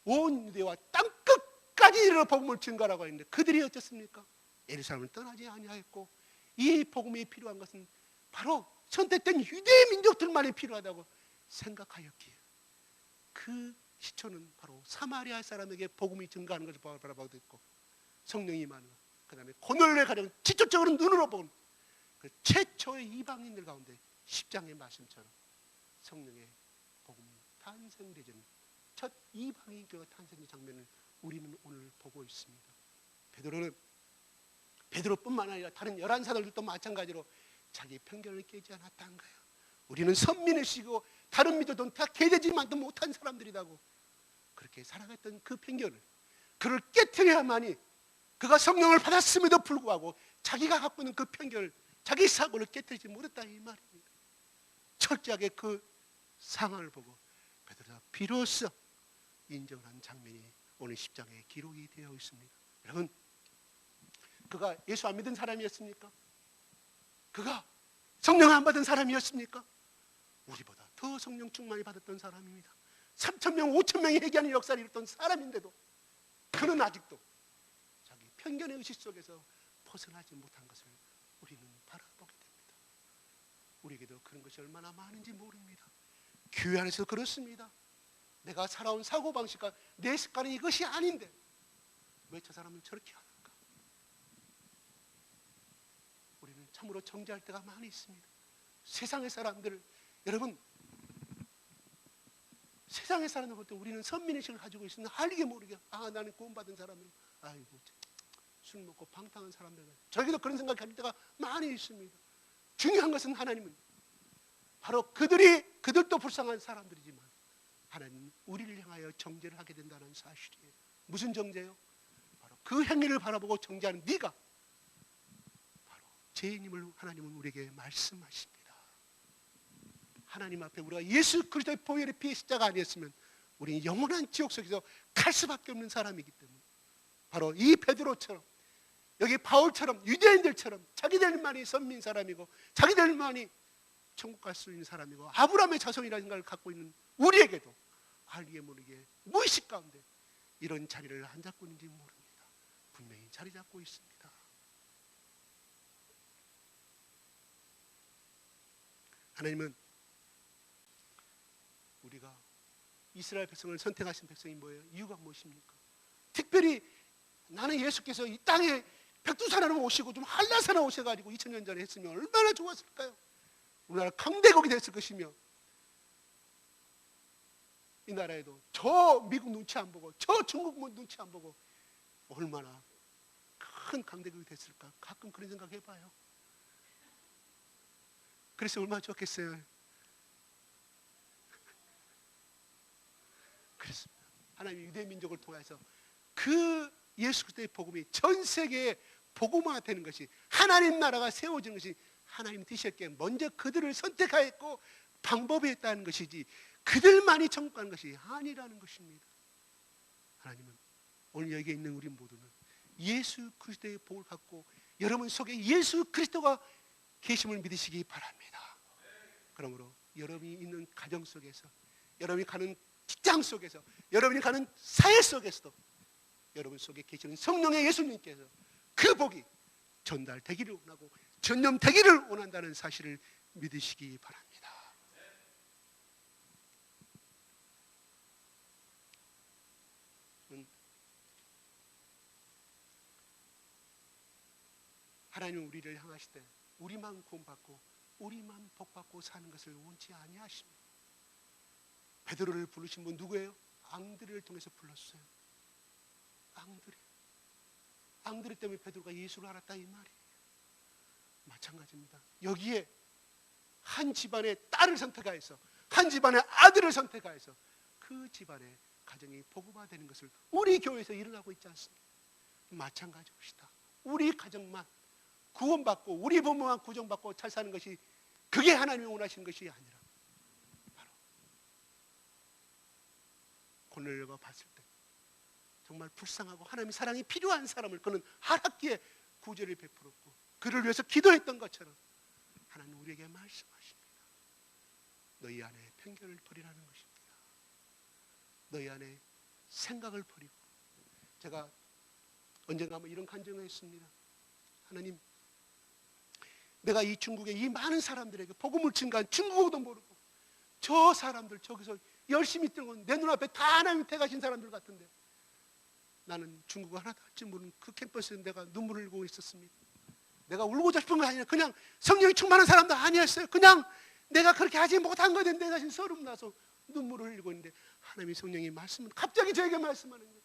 온 유대와 땅끝까지 이르러 복음을 증거하라고 했는데 그들이 어떻습니까? 예루살렘을 떠나지 아니하였고, 이 복음이 필요한 것은 바로 선택된 유대 민족들만이 필요하다고 생각하였기에 그 시초는 바로 사마리아 사람에게 복음이 증거하는 것을 바라보고 있고, 성령이 임하는 것, 그 다음에 고넬료의 가정, 직접적으로 눈으로 본 그 최초의 이방인들 가운데 10장의 말씀처럼 성령의 복음이 탄생되는 첫 이방인 교회 탄생의 장면을 우리는 오늘 보고 있습니다. 베드로뿐만 아니라 다른 11사도들도 마찬가지로 자기 편견을 깨지 않았다는 거예요. 우리는 선민의식이고 다른 민족들은 다 개돼지만도 못한 사람들이라고 그렇게 살아갔던 그 편견을, 그를 깨뜨려야만이 그가 성령을 받았음에도 불구하고 자기가 갖고 있는 그 편견을, 자기 사고를 깨뜨리지 못했다 이 말입니다. 철저하게 그 상황을 보고 베드로가 비로소 인정한 장면이 오늘 10장에 기록이 되어 있습니다. 여러분, 그가 예수 안 믿은 사람이었습니까? 그가 성령 안 받은 사람이었습니까? 우리보다 더 성령 충만히 받았던 사람입니다. 3,000명, 5,000명이 회개하는 역사를 이뤘던 사람인데도 그는 아직도 자기 편견의 의식 속에서 벗어나지 못한 것을 우리는 바라보게 됩니다. 우리에게도 그런 것이 얼마나 많은지 모릅니다. 교회 안에서 그렇습니다. 내가 살아온 사고방식과 내 습관이 이것이 아닌데 왜 저 사람은 저렇게 하는가? 우리는 참으로 정죄할 때가 많이 있습니다. 세상의 사람들, 여러분, 세상의 사람들 볼 때 우리는 선민의식을 가지고 있으면 알게 모르게 나는 구원받은 사람들, 아이고 술 먹고 방탕한 사람들, 저에게도 그런 생각이 할 때가 많이 있습니다. 중요한 것은 하나님은 바로 그들도 불쌍한 사람들이지만 하나님 우리를 향하여 정죄를 하게 된다는 사실이에요. 무슨 정죄요? 바로 그 행위를 바라보고 정죄하는 네가 바로 죄인임을 하나님은 우리에게 말씀하십니다. 하나님 앞에 우리가 예수 그리스도의 보혈의 피의 십자가 아니었으면 우리는 영원한 지옥 속에서 갈 수밖에 없는 사람이기 때문에 바로 이 베드로처럼 여기 바울처럼 유대인들처럼 자기들만이 선민 사람이고 자기들만이 천국 갈 수 있는 사람이고 아브라함의 자손이라는 걸 갖고 있는 우리에게도 알게 모르게 무의식 가운데 이런 자리를 안 잡고 있는지 모릅니다. 분명히 자리 잡고 있습니다. 하나님은 우리가 이스라엘 백성을 선택하신 백성이 뭐예요? 이유가 무엇입니까? 특별히 나는 예수께서 이 땅에 백두산으로 오시고 좀 한라산에 오셔가지고 2000년 전에 했으면 얼마나 좋았을까요? 우리나라 강대국이 됐을 것이며 이 나라에도 저 미국 눈치 안 보고 저 중국 눈치 안 보고 얼마나 큰 강대국이 됐을까? 가끔 그런 생각 해봐요. 그래서 얼마나 좋겠어요. 그렇습니다. 하나님이 유대 민족을 통해서 그 예수 그리스도의 복음이 전 세계에 복음화가 되는 것이 하나님 나라가 세워지는 것이 하나님 뜻이었기에 먼저 그들을 선택하였고 방법이 있다는 것이지 그들만이 천국 가는 것이 아니라는 것입니다. 하나님은 오늘 여기에 있는 우리 모두는 예수 그리스도의 복을 갖고 여러분 속에 예수 그리스도가 계심을 믿으시기 바랍니다. 그러므로 여러분이 있는 가정 속에서 여러분이 가는 직장 속에서 여러분이 가는 사회 속에서도 여러분 속에 계시는 성령의 예수님께서 그 복이 전달되기를 원하고 전념되기를 원한다는 사실을 믿으시기 바랍니다. 하나님은 우리를 향하실 때 우리만 구원받고 우리만 복받고 사는 것을 원치 아니하십니다. 베드로를 부르신 분 누구예요? 앙드레를 통해서 불렀어요. 앙드레 때문에 베드로가 예수를 알았다 이 말이에요. 마찬가지입니다. 여기에 한 집안의 딸을 선택하여서 한 집안의 아들을 선택하여서 그 집안의 가정이 복음화되는 것을 우리 교회에서 일어나고 있지 않습니까? 마찬가지입니다. 우리 가정만 구원받고 우리 부모만 구정받고 잘 사는 것이 그게 하나님이 원하시는 것이 아니라 바로 고넬료가 봤을 때 정말 불쌍하고 하나님의 사랑이 필요한 사람을 그는 알았기에 구제를 베풀었고 그를 위해서 기도했던 것처럼 하나님 우리에게 말씀하십니다. 너희 안에 편견을 버리라는 것입니다. 너희 안에 생각을 버리고 제가 언젠가 한번 이런 간증을 했습니다. 하나님 내가 이 중국에 이 많은 사람들에게 복음을 증가한 중국어도 모르고 저 사람들 저기서 열심히 뛰고 내 눈앞에 다 하나님 택하신 사람들 같은데 나는 중국어 하나도 할 줄 모르는 그 캠퍼스에 내가 눈물을 흘리고 있었습니다. 내가 울고자 싶은 건 아니라 그냥 성령이 충만한 사람도 아니었어요. 그냥 내가 그렇게 하지 못한 거에 내 자신 서름 나서 눈물을 흘리고 있는데 하나님의 성령이 말씀을 갑자기 저에게 말씀하는 거예요.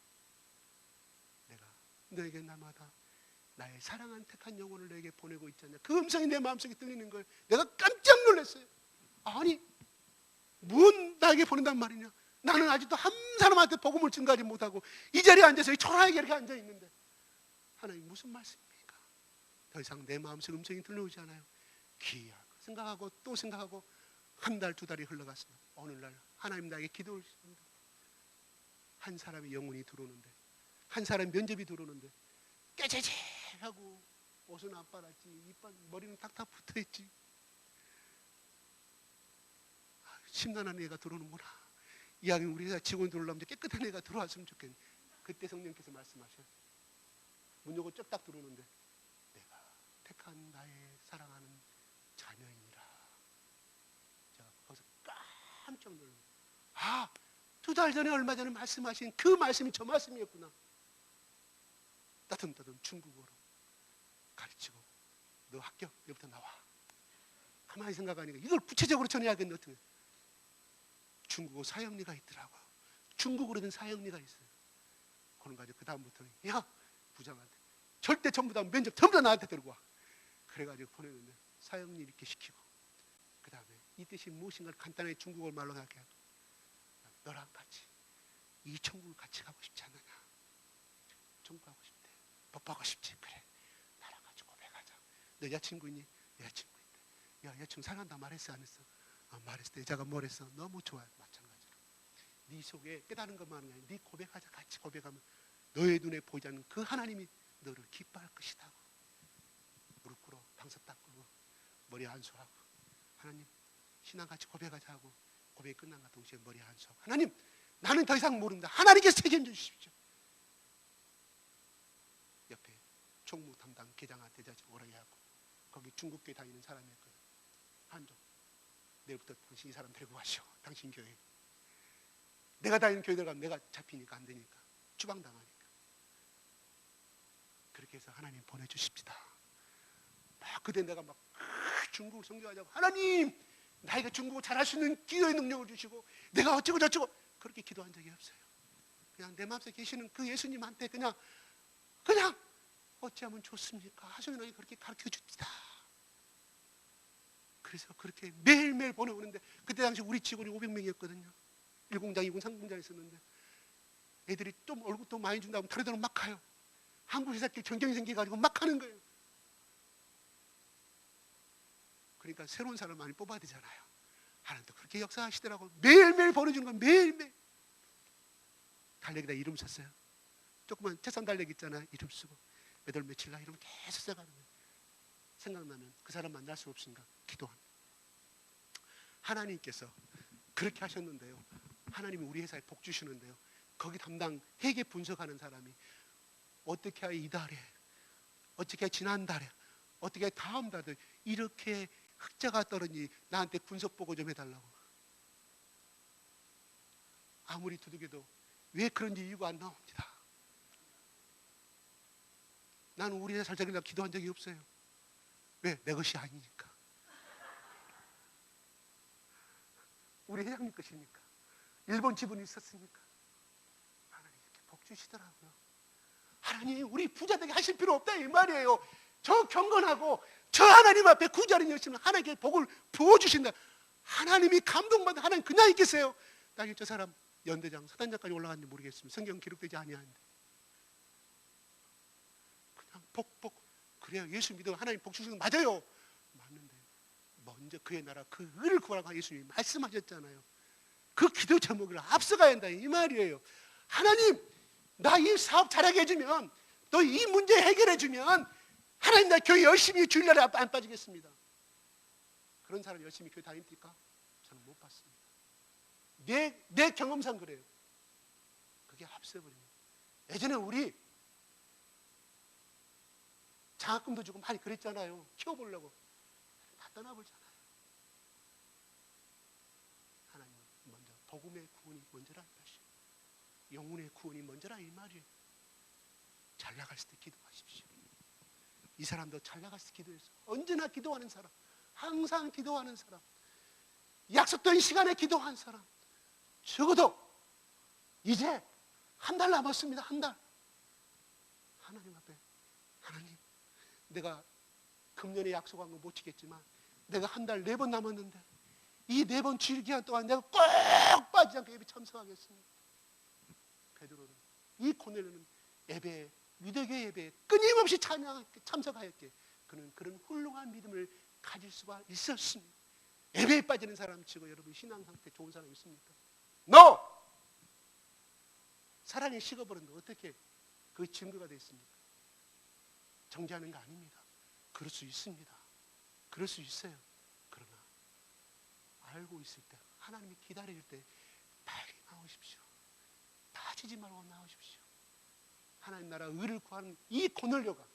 내가 너에게 날마다 나의 사랑한 택한 영혼을 너에게 보내고 있지 않냐. 그 음성이 내 마음속에 들리는 걸 내가 깜짝 놀랐어요. 아니 뭔 나에게 보낸단 말이냐. 나는 아직도 한 사람한테 복음을 증가하지 못하고 이 자리에 앉아서 초라하게 이렇게 앉아 있는데 하나님 무슨 말씀입니까? 더 이상 내 마음속 음성이 들려오지 않아요. 기이하고 생각하고 또 생각하고 한 달 두 달이 흘러갔습니다. 어느 날 하나님 나에게 기도를 주십니다. 한 사람의 영혼이 들어오는데 한 사람 면접이 들어오는데 깨재재하고 옷은 안 빨았지 이빨 머리는 탁탁 붙어있지. 심란한 애가 들어오는구나. 이왕이 우리 회사 직원이 들어오려면 깨끗한 애가 들어왔으면 좋겠네. 그때 성령께서 말씀하셔요. 문 열고 쫙 딱 들어오는데 내가 택한 나의 사랑하는 자녀이니라. 제가 거기서 깜짝 놀라요. 아, 2달 전에 얼마 전에 말씀하신 그 말씀이 저 말씀이었구나. 따듬따듬 중국어로 가르치고 너 합격, 여기부터 나와. 가만히 생각하니까 이걸 구체적으로 전해야겠네. 어떻게 중국어 사형리가 있더라고요. 중국어로 된 사형리가 있어요. 그런 가지고 그 다음부터는 야 부장한테 절대 전부 다 면접 전부 다 나한테 들고 와. 그래가지고 보내는데 사형리 이렇게 시키고 그 다음에 이 뜻이 무엇인가를 간단하게 중국어 말로 하게 하고 너랑 같이 이 천국을 같이 가고 싶지 않느냐? 천국 가고 싶대. 뽀뽀하고 싶지? 그래, 나랑 같이 고백하자. 너 여자친구 있니? 여자친구 있대. 야, 여자친구 사랑한다 말했어 안 했어? 말했을 때 여자가 뭘 했어? 너무 좋아요. 마찬가지로 네 속에 깨달은 것만이 아니라 네 고백하자. 같이 고백하면 너의 눈에 보이지 않는 그 하나님이 너를 기뻐할 것이다. 무릎 꿇어 방석 닦고 머리 한수하고 하나님 신앙 같이 고백하자 하고 고백이 끝난과 동시에 머리 한수하고 하나님 나는 더 이상 모른다. 하나님께서 책임져 주십시오. 옆에 총무 담당 계장한테 대자 오라게 하고 거기 중국교회 다니는 사람이었거든. 한종 내일부터 당신 이 사람 데리고 가시오. 당신 교회. 내가 다니는 교회 들어가면 내가 잡히니까 안 되니까 추방당하니까. 그렇게 해서 하나님 보내주십시다. 막 그때 내가 막 중국을 선교하자고 하나님 나에게 중국어 잘할 수 있는 기도의 능력을 주시고 내가 어쩌고 저쩌고 그렇게 기도한 적이 없어요. 그냥 내 마음속에 계시는 그 예수님한테 그냥 어찌하면 좋습니까? 하소연하게 그렇게 가르쳐 줍시다. 그래서 그렇게 매일매일 보내오는데 그때 당시 우리 직원이 500명이었거든요 1공장, 2공, 3공장 있었는데 애들이 좀 얼굴 또 많이 준다고 다른 데로 막 가요. 한국 회사끼리 전경이 생겨가지고 막 하는 거예요. 그러니까 새로운 사람 많이 뽑아야 되잖아요. 하나님도 그렇게 역사하시더라고요. 매일매일 보내주는 건 매일매일. 달력에다 이름 썼어요. 조그만 책상 달력 있잖아요. 이름 쓰고 몇 월 며칠 날 이름 계속 써가는 거예요. 생각나면 그 사람 만날 수 없으니까 기도합니다. 하나님께서 그렇게 하셨는데요. 하나님이 우리 회사에 복 주시는데요. 거기 담당 회계 분석하는 사람이 어떻게 해야 이달에, 어떻게 해야 지난달에, 어떻게 해야 다음 달에 이렇게 흑자가 떨어지니 나한테 분석 보고 좀 해달라고. 아무리 두둑해도 왜 그런지 이유가 안 나옵니다. 나는 우리 회사 잘 되려고 기도한 적이 없어요. 왜? 내 것이 아니니까. 우리 회장님 것이니까. 일본 지분이 있었으니까. 하나님 이렇게 복 주시더라고요. 하나님 우리 부자 되게 하실 필요 없다 이 말이에요. 저 경건하고 저 하나님 앞에 구자는 열심히 하나님께 복을 부어주신다. 하나님이 감동받는 하나님 그냥 있겠어요? 나중에 저 사람 연대장, 사단장까지 올라갔는지 모르겠습니다. 성경 기록되지 아니하는데 그냥 복 그래요. 예수 믿어 하나님 복 주시는 거 맞아요. 맞는데 먼저 그의 나라 그 의를 구하라고 예수님이 말씀하셨잖아요. 그 기도 제목을 앞서가야 한다 이 말이에요. 하나님 나 이 사업 잘하게 해주면 또 이 문제 해결해 주면 하나님 나 교회 열심히 주일날에 안 빠지겠습니다. 그런 사람 열심히 교회 다닙니까? 저는 못 봤습니다. 내 경험상 그래요. 그게 앞서버립니다. 예전에 우리 장학금도 주고 많이 그랬잖아요. 키워보려고. 다 떠나버리잖아요. 하나님 먼저 복음의 구원이 먼저라 이 말이에요. 영혼의 구원이 먼저라 이 말이에요. 잘 나갔을 때 기도하십시오. 이 사람도 잘 나갔을 때 기도해서 언제나 기도하는 사람, 항상 기도하는 사람, 약속된 시간에 기도한 사람, 적어도 이제 한 달 남았습니다. 한 달. 하나님 앞에 하나님 내가 금년에 약속한 거 못 지켰지만 내가 한 달 4번 남았는데 이 4번 주일 기간 동안 내가 꼭 빠지지 않고 예배 참석하겠습니다. 베드로는 이 고넬료는 예배에 유대교 예배에 끊임없이 참석하였기에 그는 그런 훌륭한 믿음을 가질 수가 있었습니다. 예배에 빠지는 사람 치고 여러분 신앙 상태 좋은 사람 있습니까? No! 사랑이 식어버렸는데 어떻게 그 증거가 됐습니까? 정죄하는 거 아닙니다. 그럴 수 있습니다. 그럴 수 있어요. 그러나 알고 있을 때 하나님이 기다릴 때 빨리 나오십시오. 빠지지 말고 나오십시오. 하나님 나라 의를 구하는 이 고넬료가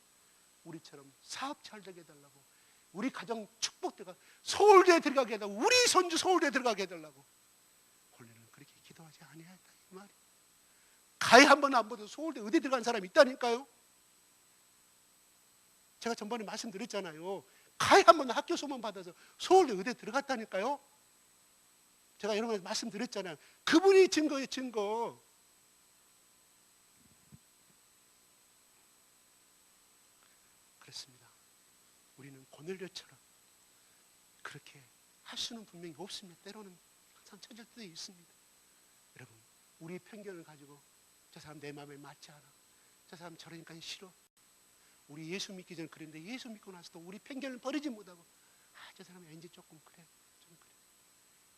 우리처럼 사업 잘 되게 해달라고, 우리 가정 축복되가 서울대에 들어가게 해달라고, 우리 손주 서울대에 들어가게 해달라고 고넬료는 그렇게 기도하지 아니하였다 이 말이. 가해 한 번 안 보도 서울대 의대 들어간 사람이 있다니까요. 제가 전번에 말씀드렸잖아요. 가해 한 번 학교 소문 받아서 서울대 의대 들어갔다니까요. 제가 여러분한테 말씀드렸잖아요. 그분이 증거예요, 증거. 그렇습니다. 우리는 고넬료처럼 그렇게 할 수는 분명히 없습니다. 때로는 항상 처질 때도 있습니다. 여러분 우리 편견을 가지고 저 사람 내 마음에 맞지 않아, 저 사람 저러니까 싫어. 우리 예수 믿기 전에 그랬는데 예수 믿고 나서도 우리 편견을 버리지 못하고 저 사람 왠지 조금 그래, 좀 그래.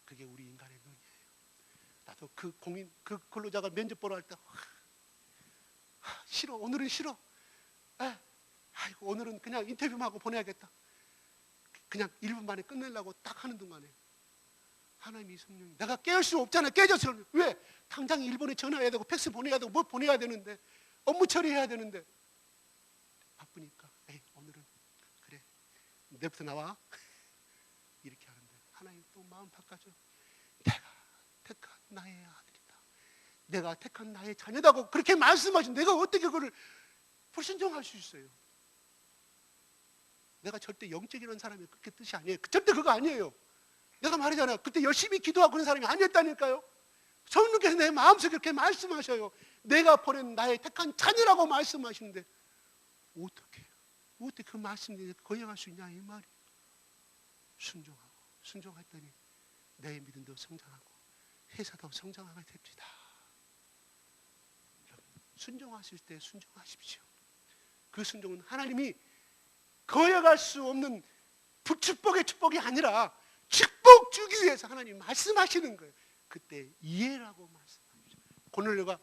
그게 우리 인간의 눈이에요. 나도 그 근로자가 면접 보러 할 때 싫어, 오늘은 싫어. 아이고 오늘은 그냥 인터뷰만 하고 보내야겠다. 그냥 1분 만에 끝내려고 딱 하는 동안에 하나님이 성령이, 내가 깨울 수 없잖아. 깨졌어. 왜? 당장 일본에 전화해야 되고 팩스 보내야 되고 뭐 보내야 되는데, 업무 처리해야 되는데 바쁘니까 오늘은 그래, 내부터 나와. 이렇게 하는데 하나님 또 마음 바꿔줘. 내가 택한 나의 아들이다, 내가 택한 나의 자녀다고 그렇게 말씀하신, 내가 어떻게 그걸 불순종할 수 있어요? 내가 절대 영적이라는 사람이 그렇게 뜻이 아니에요. 절대 그거 아니에요. 내가 말하잖아요. 그때 열심히 기도하고 그런 사람이 아니었다니까요. 성령께서 내 마음속에 그렇게 말씀하셔요. 내가 보낸 나의 택한 자녀라고 말씀하시는데 어떻게 그 말씀에 거역할 수 있냐 이 말이에요. 순종했더니 내 믿음도 성장하고 회사도 성장하게 됩니다. 여러분, 순종하실 때 순종하십시오. 그 순종은 하나님이 거역할 수 없는 축복의 축복이 아니라 축복 주기 위해서 하나님 말씀하시는 거예요. 그때 이해라고 말씀하십시오. 고넬료가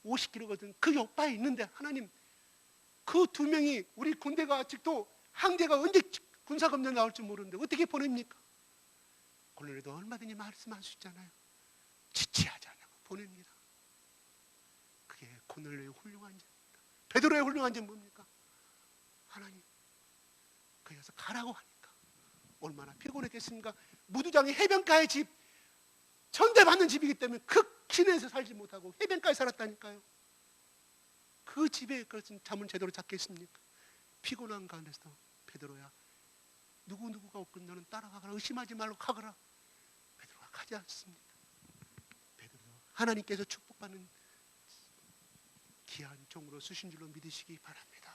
50kg거든 그 옆바에 있는데 하나님, 그 2명이 우리 군대가 아직도 항제가 언제 군사검문 나올지 모르는데 어떻게 보냅니까? 고넬료도 얼마든지 말씀할 수 있잖아요. 지체하지 않고 보냅니다. 그게 고넬료의 훌륭한 점입니다. 베드로의 훌륭한 점 뭡니까? 하나님, 거기서 가라고 하니까 얼마나 피곤했겠습니까? 무두장이 해변가의 집, 천대받는 집이기 때문에 극진에서 살지 못하고 해변가에 살았다니까요. 그 집에 그것은 잠은 제대로 잤겠습니까? 피곤한 가운데서 베드로야, 누구가 없건 너는 따라가거라, 의심하지 말고 가거라. 베드로가 가지 않습니다. 베드로, 하나님께서 축복받는 귀한 종으로 쓰신 줄로 믿으시기 바랍니다.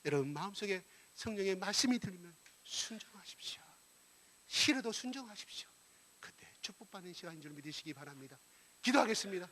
여러분 마음속에 성령의 말씀이 들리면 순종하십시오. 싫어도 순종하십시오. 그때 축복받는 시간인 줄 믿으시기 바랍니다. 기도하겠습니다.